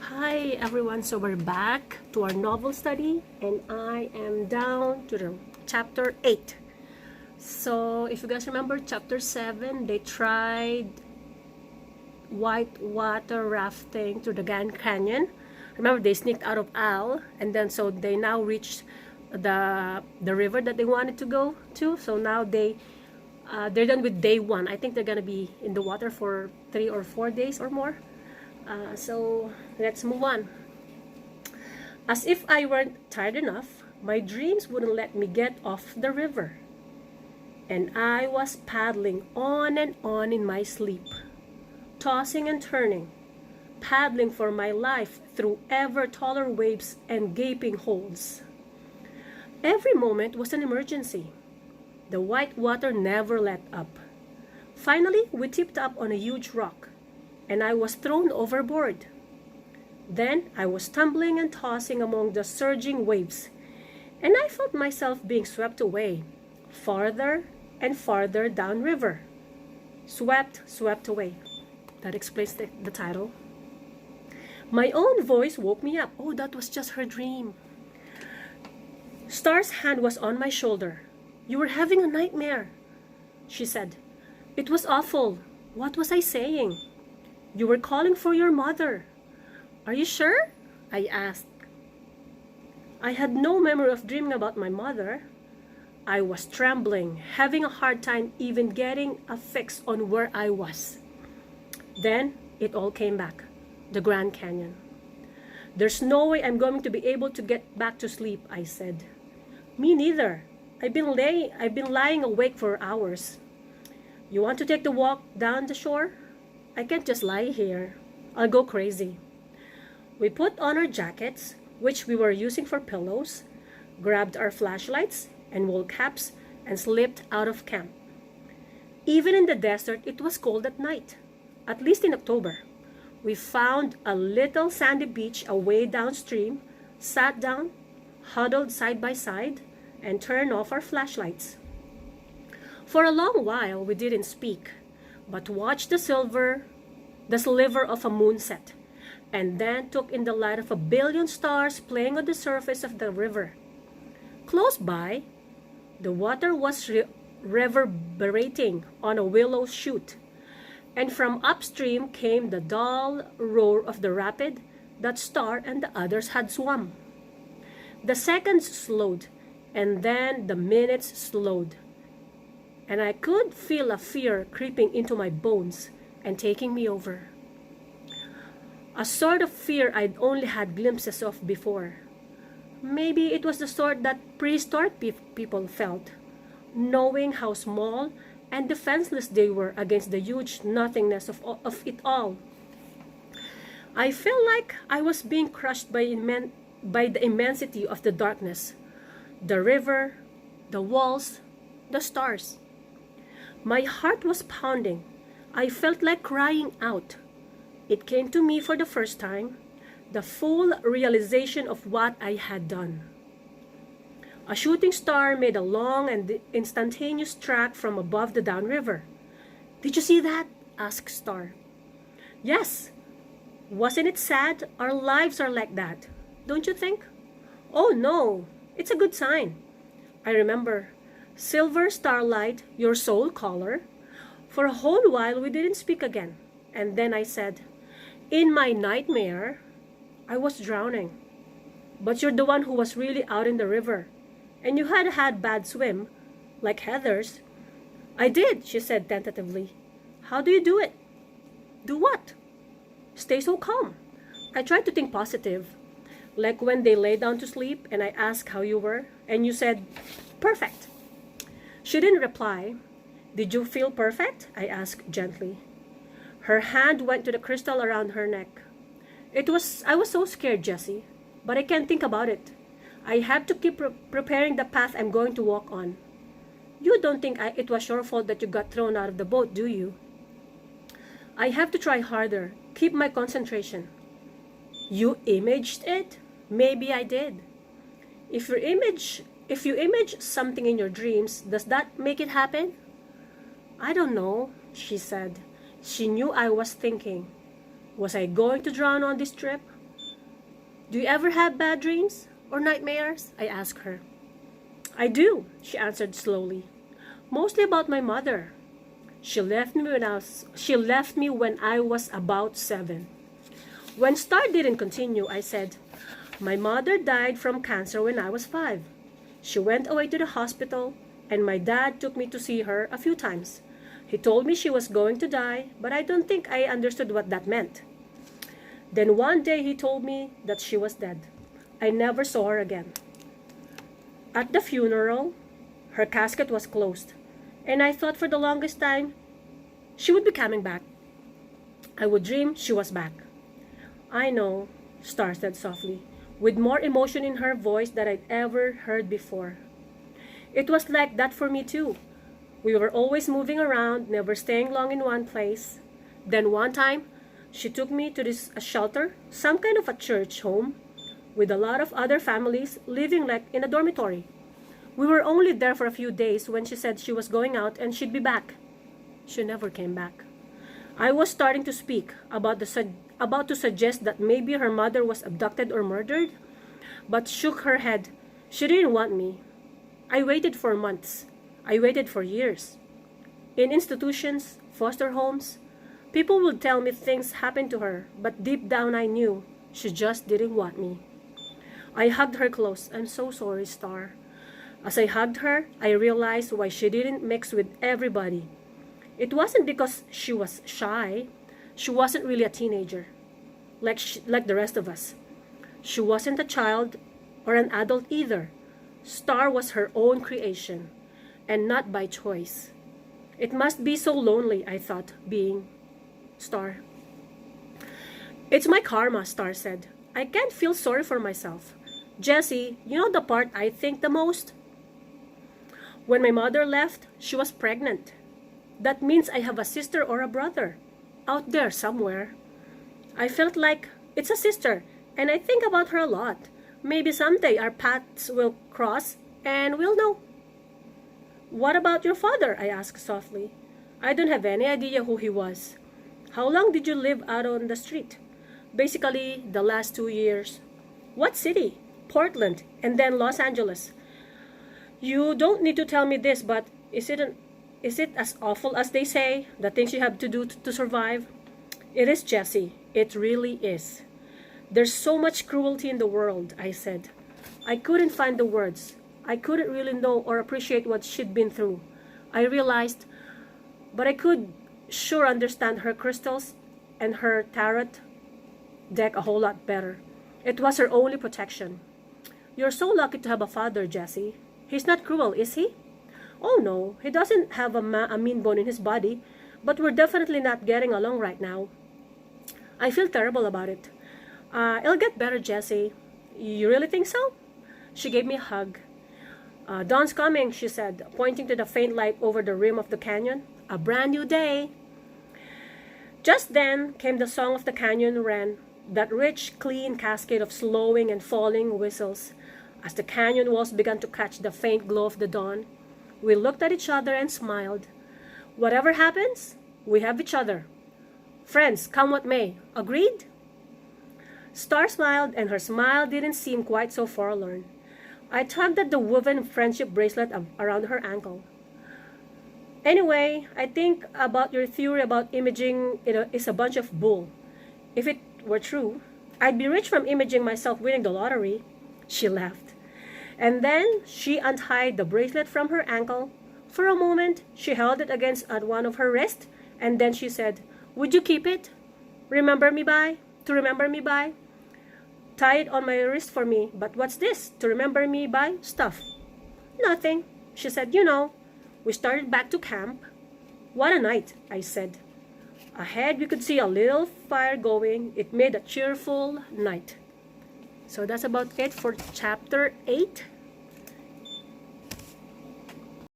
Hi everyone, so we're back to our novel study and I am down to the chapter 8. So if you guys remember chapter 7, they tried white water rafting through the Grand Canyon. Remember, they sneaked out of Al, and then so they now reached the river that they wanted to go to. So now they're done with day 1. I think they're gonna be in the water for 3 or 4 days or more. So let's move on. As if I weren't tired enough, my dreams wouldn't let me get off the river. And I was paddling on and on in my sleep, tossing and turning, paddling for my life through ever taller waves and gaping holes. Every moment was an emergency. The white water never let up. Finally, we tipped up on a huge rock, and I was thrown overboard. Then I was tumbling and tossing among the surging waves, and I felt myself being swept away, farther and farther downriver. Swept away. That explains the title. My own voice woke me up. Oh, that was just her dream. Star's hand was on my shoulder. "You were having a nightmare," she said. "It was awful. What was I saying?" "You were calling for your mother." "Are you sure?" I asked. I had no memory of dreaming about my mother. I was trembling, having a hard time even getting a fix on where I was. Then it all came back, the Grand Canyon. "There's no way I'm going to be able to get back to sleep," I said. "Me neither. I've been lying awake for hours." "You want to take the walk down the shore?" "I can't just lie here. I'll go crazy." We put on our jackets, which we were using for pillows, grabbed our flashlights and wool caps, and slipped out of camp. Even in the desert, it was cold at night, at least in October. We found a little sandy beach away downstream, sat down, huddled side by side, and turned off our flashlights. For a long while, we didn't speak, but watched the sliver of a moon set, and then took in the light of a billion stars playing on the surface of the river. Close by, the water was reverberating on a willow shoot, and from upstream came the dull roar of the rapid that Star and the others had swum. The seconds slowed, and then the minutes slowed, and I could feel a fear creeping into my bones and taking me over. A sort of fear I'd only had glimpses of before. Maybe it was the sort that prehistoric people felt, knowing how small and defenseless they were against the huge nothingness of it all. I felt like I was being crushed by the immensity of the darkness, the river, the walls, the stars. My heart was pounding. I felt like crying out. It came to me for the first time, the full realization of what I had done. A shooting star made a long and instantaneous track from above the downriver. "Did you see that?" asked Star. "Yes. Wasn't it sad? Our lives are like that, don't you think?" "Oh no, it's a good sign." I remember. "Silver starlight, your soul caller." For a whole while we didn't speak again, and then I said, "In my nightmare, I was drowning. But you're the one who was really out in the river, and you had had bad swim, like Heather's." "I did," she said tentatively. "How do you do it?" "Do what?" "Stay so calm." I tried to think positive, like when they lay down to sleep and I asked how you were, and you said, "Perfect." She didn't reply. "Did you feel perfect?" I asked gently. Her hand went to the crystal around her neck. I was so scared, Jessie, but I can't think about it. I have to keep preparing the path I'm going to walk on. You don't think it was your fault that you got thrown out of the boat, do you? I have to try harder, keep my concentration. You imaged it? Maybe I did. If you image something in your dreams, does that make it happen? I don't know, she said. She knew I was thinking. Was I going to drown on this trip? Do you ever have bad dreams or nightmares? I asked her. I do, she answered slowly. Mostly about my mother. She left me when I was about 7. When Star didn't continue, I said, my mother died from cancer when I was 5. She went away to the hospital, and my dad took me to see her a few times. He told me she was going to die, but I don't think I understood what that meant. Then one day he told me that she was dead. I never saw her again. At the funeral, her casket was closed, and I thought for the longest time she would be coming back. I would dream she was back. I know, Star said softly, with more emotion in her voice than I'd ever heard before. It was like that for me too. We were always moving around, never staying long in one place. Then one time, she took me to a shelter, some kind of a church home, with a lot of other families living like in a dormitory. We were only there for a few days when she said she was going out and she'd be back. She never came back. I was starting to speak, about to suggest that maybe her mother was abducted or murdered, but shook her head. She didn't want me. I waited for months. I waited for years. In institutions, foster homes, people would tell me things happened to her, but deep down I knew she just didn't want me. I hugged her close. I'm so sorry, Star. As I hugged her, I realized why she didn't mix with everybody. It wasn't because she was shy. She wasn't really a teenager, like the rest of us. She wasn't a child or an adult either. Star was her own creation, and not by choice. It must be so lonely, I thought, being Star. It's my karma, Star said. I can't feel sorry for myself. Jessie, you know the part I think the most? When my mother left, she was pregnant. That means I have a sister or a brother out there somewhere. I felt like it's a sister, and I think about her a lot. Maybe someday our paths will cross and we'll know. What about your father? I asked softly. I don't have any idea who he was. How long did you live out on the street? Basically, the last 2 years. What city? Portland, and then Los Angeles. You don't need to tell me this, but is it as awful as they say, the things you have to do to survive? It is, Jessie. It really is. There's so much cruelty in the world, I said. I couldn't find the words. I couldn't really know or appreciate what she'd been through. I realized, but I could sure understand her crystals and her tarot deck a whole lot better. It was her only protection. You're so lucky to have a father, Jessie. He's not cruel, is he? Oh no, he doesn't have a mean bone in his body, but we're definitely not getting along right now. I feel terrible about it. It'll get better, Jessie. You really think so? She gave me a hug. Dawn's coming, she said, pointing to the faint light over the rim of the canyon. A brand new day. Just then came the song of the canyon wren, that rich, clean cascade of slowing and falling whistles. As the canyon walls began to catch the faint glow of the dawn, we looked at each other and smiled. Whatever happens, we have each other. Friends, come what may. Agreed? Star smiled, and her smile didn't seem quite so forlorn. I tugged at the woven friendship bracelet around her ankle. Anyway, I think about your theory about imaging is a bunch of bull. If it were true, I'd be rich from imaging myself winning the lottery. She laughed. And then she untied the bracelet from her ankle. For a moment, she held it against one of her wrists, and then she said, "Would you keep it? Remember me by? To remember me by? Tie it on my wrist for me. But what's this? To remember me by? Stuff." "Nothing," she said. "You know." We started back to camp. What a night, I said. Ahead, we could see a little fire going. It made a cheerful night. So that's about it for chapter 8.